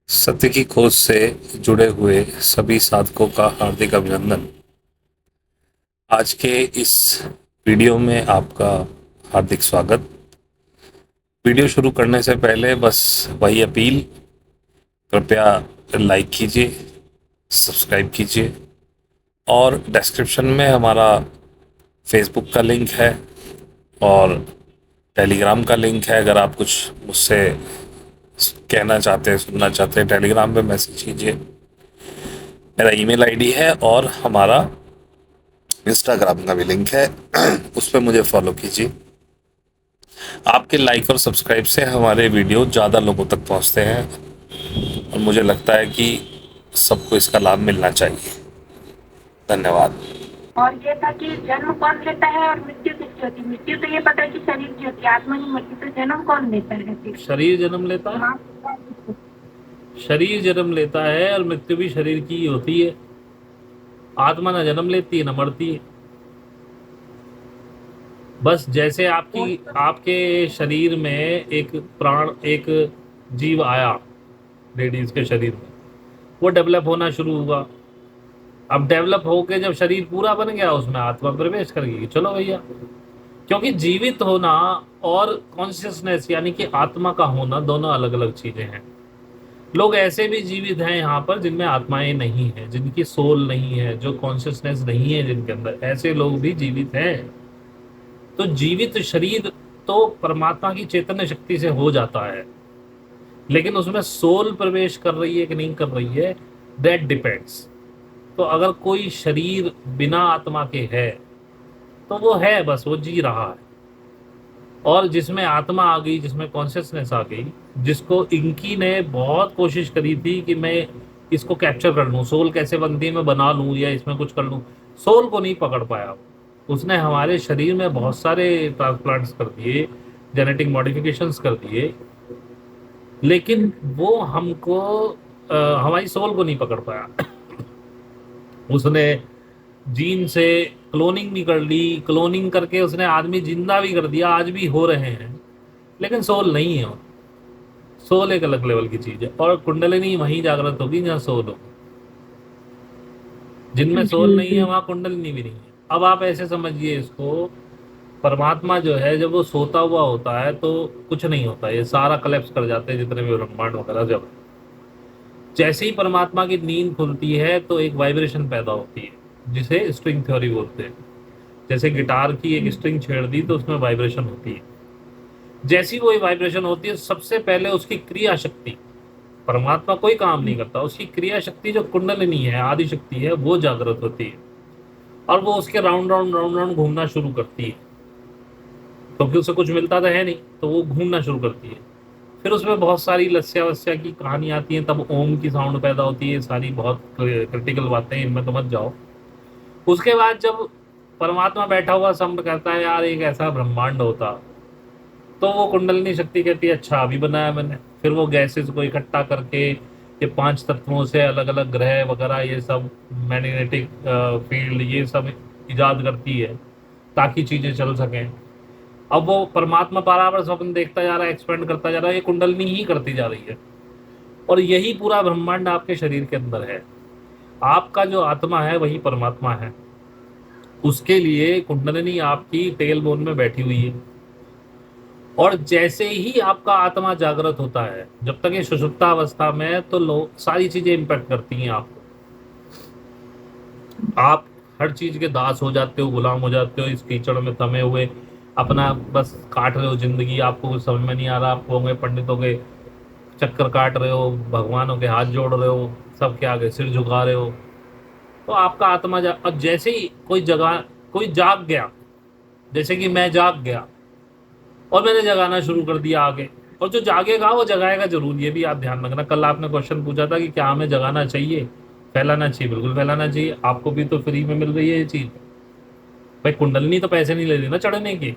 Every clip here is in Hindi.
सत्य की खोज से जुड़े हुए सभी साधकों का हार्दिक अभिनंदन। आज के इस वीडियो में आपका हार्दिक स्वागत। वीडियो शुरू करने से पहले बस वही अपील, कृपया लाइक कीजिए, सब्सक्राइब कीजिए और डिस्क्रिप्शन में हमारा फेसबुक का लिंक है और टेलीग्राम का लिंक है। अगर आप कुछ मुझसे कहना चाहते हैं, सुनना चाहते हैं, टेलीग्राम पे मैसेज कीजिए। मेरा ईमेल आईडी है और हमारा इंस्टाग्राम का भी लिंक है उस पर मुझे फॉलो कीजिए। आपके लाइक और सब्सक्राइब से हमारे वीडियो ज़्यादा लोगों तक पहुंचते हैं और मुझे लगता है कि सबको इसका लाभ मिलना चाहिए। धन्यवाद। और ये था कि जन्म कौन लेता है और मृत्यु किसकी होती है। मृत्यु तो ये पता है कि शरीर की होती है, आत्मा की मृत्यु। तो जन्म कौन लेता है फिर? शरीर जन्म लेता है। शरीर जन्म लेता है और मृत्यु भी शरीर की ही होती है। आत्मा ना जन्म लेती है ना मरती है। बस जैसे आपके शरीर में एक जीव आया लेडीज के शरीर में, वो डेवलप होना शुरू हुआ। अब डेवलप होके जब शरीर पूरा बन गया, उसमें आत्मा प्रवेश कर गई। चलो भैया, क्योंकि जीवित होना और कॉन्शियसनेस यानी कि आत्मा का होना दोनों अलग अलग चीजें हैं। लोग ऐसे भी जीवित हैं यहाँ पर जिनमें आत्माएं नहीं है, जिनकी सोल नहीं है, जो कॉन्शियसनेस नहीं है जिनके अंदर, ऐसे लोग भी जीवित हैं। तो जीवित शरीर तो परमात्मा की चैतन्य शक्ति से हो जाता है, लेकिन उसमें सोल प्रवेश कर रही है कि नहीं कर रही है, दैट डिपेंड्स। तो अगर कोई शरीर बिना आत्मा के है तो वो है, बस वो जी रहा है। और जिसमें आत्मा आ गई, जिसमें कॉन्शियसनेस आ गई, जिसको इंकी ने बहुत कोशिश करी थी कि मैं इसको कैप्चर कर लूँ, सोल कैसे बनती है मैं बना लूँ या इसमें कुछ कर लूँ, सोल को नहीं पकड़ पाया। उसने हमारे शरीर में बहुत सारे ट्रांसप्लांट्स कर दिए, जेनेटिक मॉडिफिकेशंस कर दिए, लेकिन वो हमको हमारी सोल को नहीं पकड़ पाया। उसने जीन से क्लोनिंग भी कर ली, क्लोनिंग करके उसने आदमी जिंदा भी कर दिया, आज भी हो रहे हैं, लेकिन सोल नहीं है। सोल एक अलग लेवल की चीज है, और कुंडलिनी वहीं जागृत होगी जहाँ सोल हो। जिनमें सोल नहीं है वहां कुंडलिनी भी नहीं है। अब आप ऐसे समझिए इसको, परमात्मा जो है जब वो सोता हुआ होता है तो कुछ नहीं होता, ये सारा कलेप्स कर जाते हैं जितने भी ब्रह्मांड वगैरह। जब जैसे ही परमात्मा की नींद खुलती है तो एक वाइब्रेशन पैदा होती है जिसे स्ट्रिंग थ्योरी बोलते हैं। जैसे गिटार की एक स्ट्रिंग छेड़ दी तो उसमें वाइब्रेशन होती है। जैसी वो वाइब्रेशन होती है, सबसे पहले उसकी क्रिया शक्ति, परमात्मा कोई काम नहीं करता, उसकी क्रिया शक्ति जो कुंडलिनी है, आदि शक्ति है, वो जागृत होती है और वो उसके राउंड राउंड राउंड राउंड घूमना शुरू करती है, क्योंकि उसे कुछ मिलता तो है नहीं, तो वो घूमना शुरू करती है। फिर उसमें बहुत सारी लस्या वस्या की कहानी आती है, तब ओम की साउंड पैदा होती है। सारी बहुत क्रिटिकल बातें, इनमें तो मत जाओ। उसके बाद जब परमात्मा बैठा हुआ सम कहता है यार एक ऐसा ब्रह्मांड होता, तो वो कुंडलिनी शक्ति कहती है अच्छा अभी बनाया मैंने। फिर वो गैसेस को इकट्ठा करके ये 5 तत्वों से अलग अलग ग्रह वगैरह, ये सब मैग्नेटिक फील्ड, ये सब इजाद करती है ताकि चीजें चल सकें। अब वो परमात्मा बराबर स्वप्न देखता जा रहा है, एक्सपेंड करता जा रहा है, ये कुंडलिनी ही करती जा रही है। और यही पूरा ब्रह्मांड आपके शरीर के अंदर है। आपका जो आत्मा है वही परमात्मा है। उसके लिए कुंडलिनी आपकी टेल बोन में बैठी हुई है। और जैसे ही आपका आत्मा जागृत होता है, जब तक ये सुषुप्ता अवस्था में है, तो लोग सारी चीजें इंपैक्ट करती हैं आपको। आप हर चीज के दास हो जाते हो, गुलाम हो जाते हो, इस कीचड़ में थमे हुए अपना बस काट रहे हो जिंदगी। आपको कुछ समझ में नहीं आ रहा, आप होंगे पंडितों के चक्कर काट रहे हो, भगवानों के हाथ जोड़ रहे हो, सबके आगे सिर झुका रहे हो। तो आपका आत्मा अब जैसे ही कोई जाग गया, जैसे कि मैं जाग गया और मैंने जगाना शुरू कर दिया आगे, और जो जागेगा वो जगाएगा जरूर। ये भी आप ध्यान रखना, कल आपने क्वेश्चन पूछा था कि क्या हमें जगाना चाहिए, फैलाना चाहिए? बिल्कुल फैलाना चाहिए। आपको भी तो फ्री में मिल रही है ये चीज। भाई कुंडलनी तो पैसे नहीं ले रही ना चढ़ने की,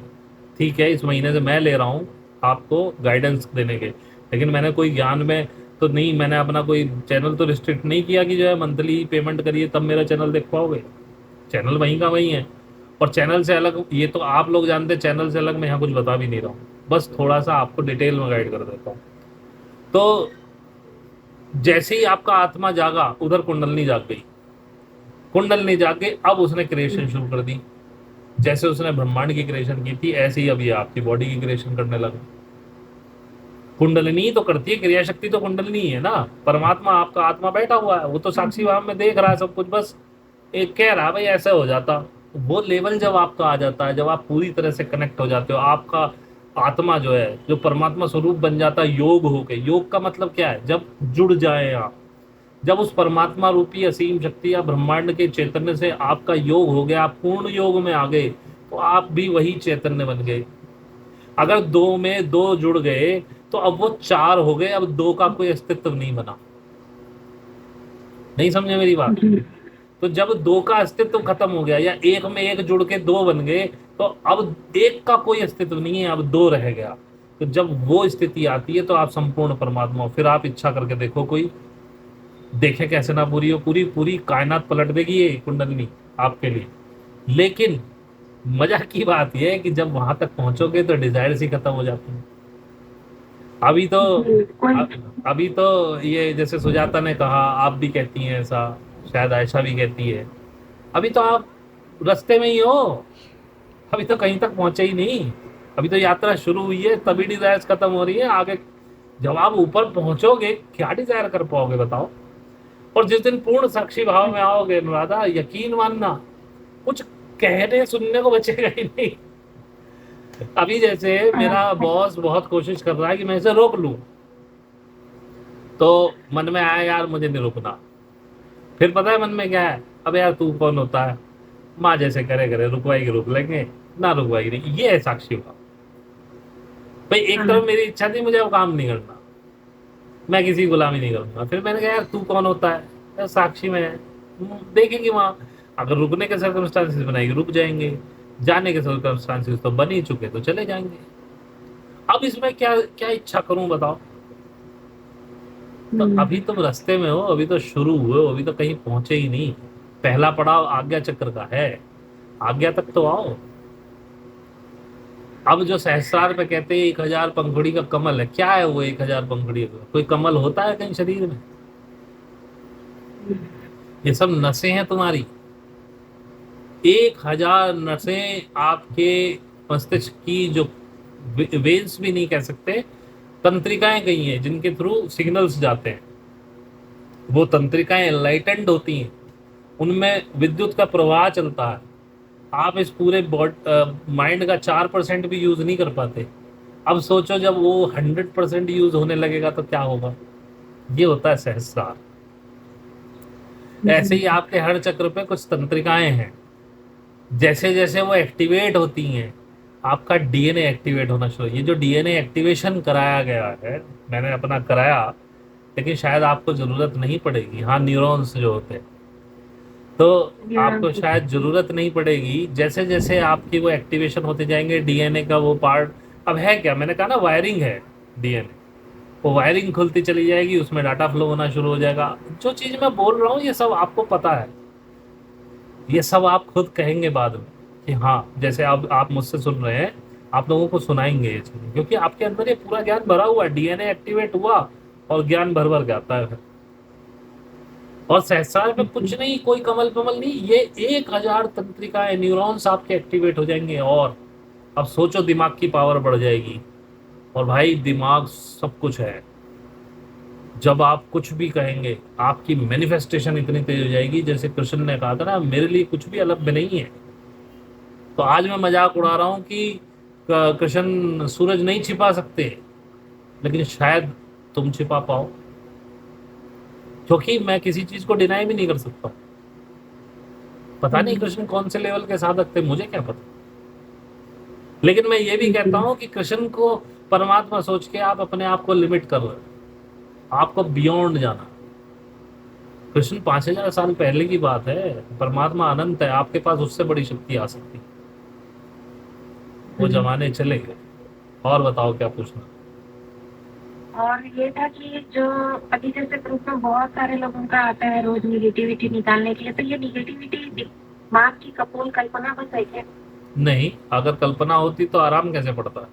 ठीक है, इस महीने से मैं ले रहा हूँ आपको गाइडेंस देने के, लेकिन मैंने कोई ज्ञान में तो नहीं, मैंने अपना कोई चैनल तो रिस्ट्रिक्ट नहीं किया कि जो है मंथली पेमेंट करिए तब मेरा चैनल देख पाओगे। चैनल वहीं का वहीं है। और चैनल से अलग ये तो आप लोग जानते हैं, चैनल से अलग मैं यहाँ कुछ बता भी नहीं रहा हूँ, बस थोड़ा सा आपको डिटेल में गाइड कर देता हूँ। तो जैसे ही आपका आत्मा जागा, उधर कुंडलनी जाग गई। कुंडलनी जाग गई, अब उसने क्रिएशन शुरू कर दी। जैसे उसने ब्रह्मांड की क्रिएशन की थी, ऐसे ही अब ये आपकी बॉडी की क्रिएशन करने लगा। कुंडलिनी तो करती है, क्रिया शक्ति तो कुंडलिनी है ना। परमात्मा आपका आत्मा बैठा हुआ है, वो तो साक्षी भाव में देख रहा है सब कुछ, बस एक कह रहा है भाई ऐसा हो जाता। वो लेवल जब आपका आ जाता है, जब आप पूरी तरह से कनेक्ट हो जाते हो, आपका आत्मा जो है, जो परमात्मा स्वरूप बन जाता है योग होके। योग का मतलब क्या है? जब जुड़ जाए आप, जब उस परमात्मा रूपी असीम शक्ति या ब्रह्मांड के चैतन्य से आपका योग हो गया, आप पूर्ण योग में आ गए, तो आप भी वही चैतन्य बन गए। अगर दो में दो जुड़ गए तो अब वो चार हो गए, अब दो का कोई अस्तित्व नहीं बना। नहीं समझे मेरी बात? जी। तो जब दो का अस्तित्व खत्म हो गया, या एक में एक जुड़ के दो बन गए, तो अब एक का कोई अस्तित्व नहीं है, अब दो रह गया। तो जब वो स्थिति आती है तो आप संपूर्ण परमात्मा हो। फिर आप इच्छा करके देखो, कोई देखे कैसे ना पूरी हो, पूरी पूरी कायनात पलट देगी ये कुंडलनी आपके लिए। लेकिन मजा की बात यह है कि जब वहां तक पहुंचोगे तो डिजायर ही खत्म हो जाती है। अभी तो जी, कोई अभी तो ये जैसे सुजाता ने कहा, आप भी कहती हैं ऐसा, शायद आयशा भी कहती है, अभी तो आप रास्ते में ही हो, अभी तो कहीं तक पहुंचे ही नहीं। अभी तो यात्रा शुरू हुई है, तभी डिजायर्स खत्म हो रही है। आगे जब आप ऊपर पहुंचोगे, क्या डिजायर कर पाओगे बताओ? और जिस दिन पूर्ण साक्षी भाव में आओगे अनुराधा, यकीन मानना, कुछ कहने सुनने को बचेगा ही नहीं। अभी जैसे मेरा बॉस बहुत कोशिश कर रहा है कि मैं इसे रोक लूं, तो मन में आया यार मुझे नहीं रुकना। फिर पता है मन में क्या है? अब यार तू कौन होता है, माँ जैसे करे करे, रुकवाएगी रुक लेंगे, ना रुकवाएगी नहीं। ये है साक्षी भाव। भाई एक तरफ मेरी इच्छा थी मुझे अब काम नहीं करना, मैं किसी की गुलामी नहीं करूंगा। फिर मैंने कहा यार तू कौन होता है? यार साक्षी में है, देखेंगे वहां, अगर रुकने के सर्कमस्टांसेस बनाएगी रुक जाएंगे, जाने के सर्कमस्टांसेस तो बन ही चुके तो चले जाएंगे। अब इसमें क्या क्या इच्छा करूं बताओ? तो अभी तुम रास्ते में हो, अभी तो शुरू हुए हो, अभी तो कहीं पहुंचे ही नहीं। पहला पड़ाव आज्ञा चक्र का है, आज्ञा तक तो आओ। अब जो सहस्रार पे कहते हैं 1000 पंखुड़ी का कमल है, क्या है वो 1000 पंखुड़ी का? कोई कमल होता है कहीं शरीर में? ये सब नसें हैं तुम्हारी। 1000 नसें आपके मस्तिष्क की, जो वेन्स भी नहीं कह सकते, तंत्रिकाएं गई हैं जिनके थ्रू सिग्नल्स जाते हैं। वो तंत्रिकाएं एनलाइटेंड होती हैं, उनमें विद्युत का प्रवाह चलता है। आप इस पूरे माइंड का 4% भी यूज नहीं कर पाते। अब सोचो जब वो 100% यूज होने लगेगा तो क्या होगा? ये होता है सहस्रार। ऐसे ही आपके हर चक्र पे कुछ तंत्रिकाएं हैं, जैसे जैसे वो एक्टिवेट होती हैं, आपका डीएनए एक्टिवेट होना शुरू। ये जो डीएनए एक्टिवेशन कराया गया है, मैंने अपना कराया, लेकिन शायद आपको जरूरत नहीं पड़ेगी। हाँ, न्यूरॉन्स जो होते हैं, तो आपको शायद जरूरत नहीं पड़ेगी। जैसे जैसे आपकी वो एक्टिवेशन होते जाएंगे डीएनए का वो पार्ट, अब है क्या, मैंने कहा ना वायरिंग है डीएनए, वो वायरिंग खुलती चली जाएगी, उसमें डाटा फ्लो होना शुरू हो जाएगा। जो चीज मैं बोल रहा हूँ ये सब आपको पता है, ये सब आप खुद कहेंगे बाद में कि हाँ, जैसे अब आप मुझसे सुन रहे हैं, आप लोगों को सुनाएंगे ये चीजें, क्योंकि आपके अंदर ये पूरा ज्ञान भरा हुआ है। डीएनए एक्टिवेट हुआ और ज्ञान भर भर के आता है। और सहस्रार में कुछ नहीं, कोई कमल कमल नहीं, ये 1000 तंत्रिकाएं, न्यूरॉन्स आपके एक्टिवेट हो जाएंगे। और अब सोचो दिमाग की पावर बढ़ जाएगी। और भाई दिमाग सब कुछ है, जब आप कुछ भी कहेंगे आपकी मैनिफेस्टेशन इतनी तेज हो जाएगी। जैसे कृष्ण ने कहा था ना, मेरे लिए कुछ भी अलग नहीं है। तो आज मैं मजाक उड़ा रहा हूं कि कृष्ण सूरज नहीं छिपा सकते, लेकिन शायद तुम छिपा पाओ, क्योंकि मैं किसी चीज को डिनाई भी नहीं कर सकता। पता नहीं कृष्ण कौन से लेवल के साधक थे, मुझे क्या पता। लेकिन मैं ये भी कहता हूं कि कृष्ण को परमात्मा सोच के आप अपने आप को लिमिट कर रहे हो, आपको बियॉन्ड जाना। कृष्ण 5000 साल पहले की बात है, परमात्मा अनंत है, आपके पास उससे बड़ी शक्ति आ सकती है। वो जमाने चले गए। और बताओ क्या पूछना? और ये था कि जो अभी जैसे ग्रुप में बहुत सारे लोगों का आता है रोज निगेटिविटी निकालने के लिए, तो ये निगेटिविटी दिमाग की कपोल कल्पना बस है क्या? नहीं, अगर कल्पना होती तो आराम कैसे पड़ता है?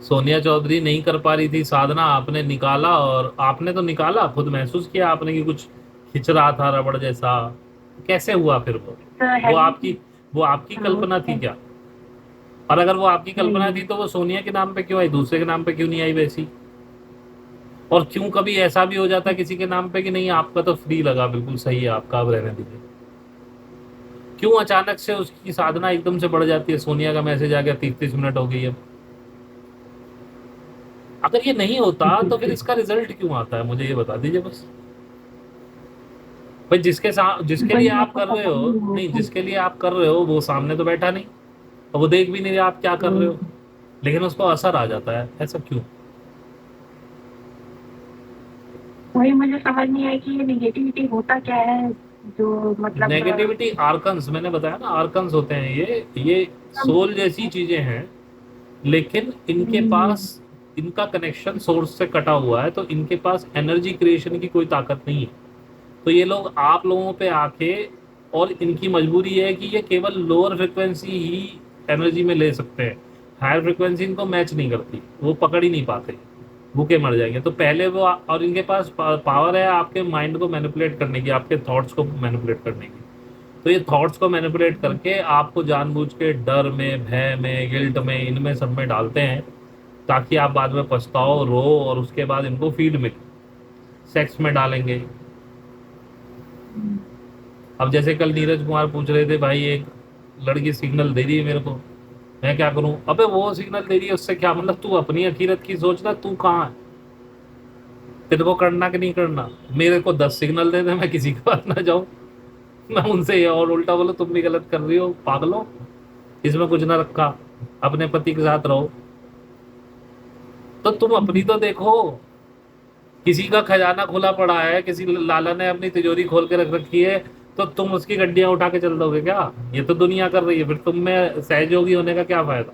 सोनिया चौधरी नहीं कर पा रही थी साधना, आपने निकाला, और आपने तो निकाला, खुद महसूस किया आपने कि कुछ खिंच रहा था रबड़ जैसा। कैसे हुआ फिर वो तो है वो ही आपकी वो आपकी कल्पना थी क्या? और अगर वो आपकी कल्पना थी तो वो सोनिया के नाम पे क्यों आई, दूसरे के नाम पे क्यों नहीं आई वैसी? और क्यों कभी ऐसा भी हो जाता है किसी के नाम पे कि नहीं आपका तो फ्री लगा, बिल्कुल सही है आपका, अब रहने दीजिए? क्यों अचानक से उसकी साधना एकदम से बढ़ जाती है? सोनिया का मैसेज आ गया, 30-30 मिनट हो गई है। अगर ये नहीं होता तो फिर इसका रिजल्ट क्यों आता है, मुझे ये बता दीजिए बस। भाई जिसके लिए वही आप आपको कर रहे पता हो, नहीं नहीं, होता। जिसके लिए आप कर रहे हो वो सामने तो बैठा नहीं, और वो देख भी नहीं रहा आप क्या कर रहे हो, लेकिन उसको असर आ जाता है, ऐसा क्यों? वही मुझे समझ नहीं आया कि ये निगेटिविटी होता क्या है, जो मतलब नेगेटिविटी आर्कन्स, मैंने बताया ना, आर्कन्स होते हैं ये सोल जैसी चीजें हैं, लेकिन इनके पास, इनका कनेक्शन सोर्स से कटा हुआ है, तो इनके पास एनर्जी क्रिएशन की कोई ताकत नहीं है। तो ये लोग आप लोगों पे आके, और इनकी मजबूरी है कि ये केवल लोअर फ्रिक्वेंसी ही एनर्जी में ले सकते हैं, हायर फ्रिक्वेंसी इनको मैच नहीं करती, वो पकड़ ही नहीं पाते, भूखे मर जाएंगे। तो पहले वो और इनके पास पावर है आपके माइंड को मैनिपुलेट करने की, आपके थॉट्स को मैनिपुलेट करने की। तो ये थॉट्स को मैनिपुलेट करके आपको जानबूझ के डर में, भय में, गिल्ट में, इनमें सब में डालते हैं, ताकि आप बाद में पछताओ, रो, और उसके बाद इनको फीड मिले। सेक्स में डालेंगे। अब जैसे कल नीरज कुमार पूछ रहे थे, भाई एक लड़की सिग्नल दे रही है मेरे को, मैं क्या करूं? अबे वो सिग्नल दे रही है, उससे क्या मतलब? तू अपनी अखीरत की सोचना, तू कहाँ है, तेरे को करना कि नहीं करना? मेरे को 10 सिग्नल दे दे, मैं किसी के पास ना जाऊं, मैं उनसे ये और उल्टा बोलो तुम भी गलत कर रही हो, पागलो, इसमें कुछ ना रखा, अपने पति के साथ रहो। तो तुम अपनी तो देखो, किसी का खजाना खुला पड़ा है, किसी लाला ने अपनी तिजोरी खोल के रख रखी है, तो तुम उसकी गड्डियां उठा के चल दोगे क्या? ये तो दुनिया कर रही है, फिर तुम में सहयोगी होने का क्या फायदा?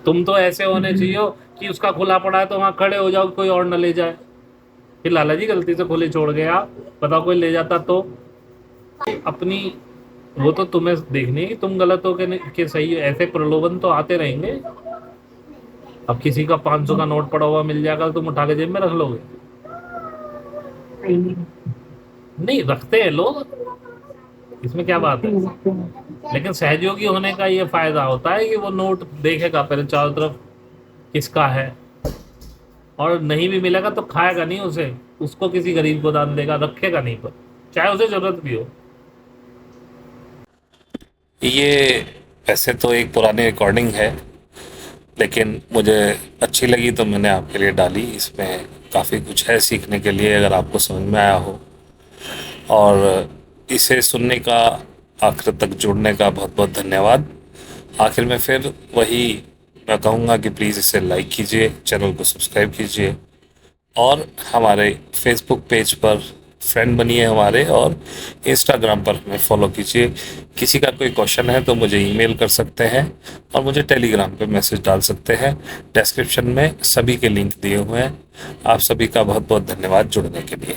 तुम तो ऐसे होने चाहिए कि उसका खुला पड़ा है तो वहां खड़े हो जाओ, कोई और न ले जाए। फिर लाला जी गलती से खुली छोड़ गया, बताओ कोई ले जाता तो? अपनी, वो तो तुम्हें देखनी है कि तुम गलत हो के सही हो, ऐसे प्रलोभन तो आते रहेंगे। अब किसी का 500 का नोट पड़ा हुआ मिल जाएगा, तुम उठा के जेब में रख लोगे? नहीं रखते हैं लोग, इसमें क्या बात है? लेकिन सहयोगी होने का ये फायदा होता है कि वो नोट देखेगा पहले चारों तरफ किसका है, और नहीं भी मिलेगा तो खाएगा नहीं उसे, उसको किसी गरीब को दान देगा, रखेगा नहीं, पर चाहे उसे जरूरत भी हो। ये वैसे तो एक पुरानी रिकॉर्डिंग है, लेकिन मुझे अच्छी लगी तो मैंने आपके लिए डाली। इसमें काफ़ी कुछ है सीखने के लिए, अगर आपको समझ में आया हो। और इसे सुनने का, आखिर तक जुड़ने का बहुत बहुत धन्यवाद। आखिर में फिर वही मैं कहूँगा कि प्लीज़ इसे लाइक कीजिए, चैनल को सब्सक्राइब कीजिए, और हमारे फेसबुक पेज पर फ्रेंड बनिए हमारे, और इंस्टाग्राम पर हमें फॉलो कीजिए। किसी का कोई क्वेश्चन है तो मुझे ईमेल कर सकते हैं, और मुझे टेलीग्राम पे मैसेज डाल सकते हैं। डिस्क्रिप्शन में सभी के लिंक दिए हुए हैं। आप सभी का बहुत बहुत धन्यवाद जुड़ने के लिए।